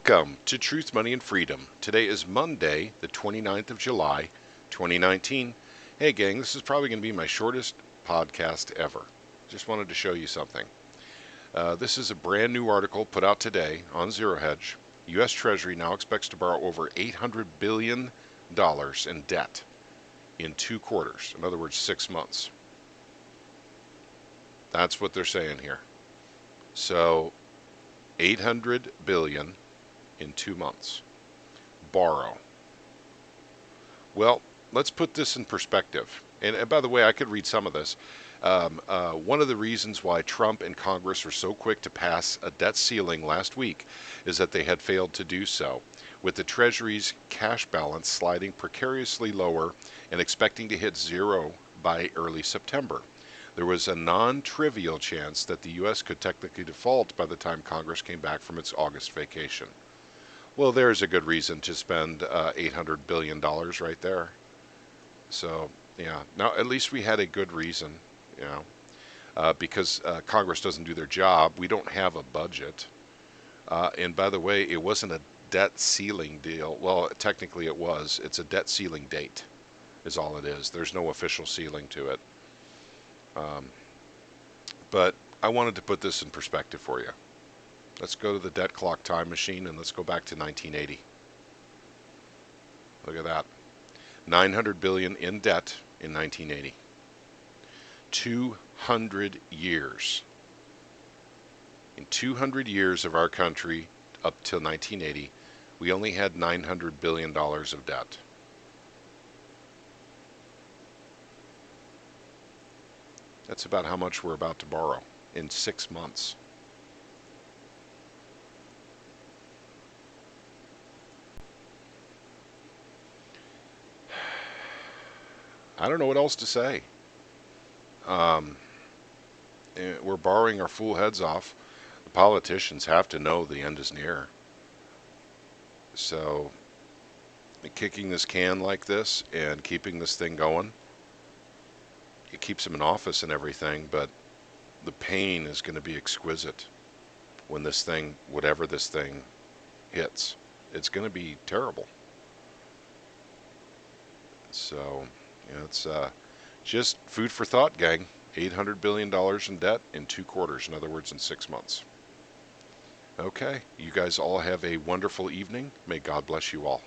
Welcome to Truth, Money, and Freedom. Today is Monday, the 29th of July, 2019. Hey gang, this is probably going to be my shortest podcast ever. Just wanted to show you something. This is a brand new article put out today on Zero Hedge. U.S. Treasury now expects to borrow over $800 billion in debt in 2 quarters. In other words, 6 months. That's what they're saying here. So, $800 billion in 2 months. Borrow. Well, let's put this in perspective. And by the way, I could read some of this. One of the reasons why Trump and Congress were so quick to pass a debt ceiling last week is that they had failed to do so, with the Treasury's cash balance sliding precariously lower and expecting to hit zero by early September. There was a non-trivial chance that the U.S. could technically default by the time Congress came back from its August vacation. Well, there's a good reason to spend $800 billion right there. So, yeah. Now, at least we had a good reason, because Congress doesn't do their job. We don't have a budget. And by the way, it wasn't a debt ceiling deal. Well, technically it was. It's a debt ceiling date is all it is. There's no official ceiling to it. But I wanted to put this in perspective for you. Let's go to the debt clock time machine and let's go back to 1980. Look at that. $900 billion in debt in 1980. 200 years. In 200 years of our country up till 1980, we only had $900 billion of debt. That's about how much we're about to borrow in 6 months. I don't know what else to say. We're borrowing our fool heads off. The politicians have to know the end is near. So, kicking this can like this and keeping this thing going, it keeps them in office and everything, but the pain is going to be exquisite when this thing, whatever this thing hits. It's going to be terrible. So, it's just food for thought, gang. $800 billion in debt in 2 quarters. In other words, in 6 months. Okay, you guys all have a wonderful evening. May God bless you all.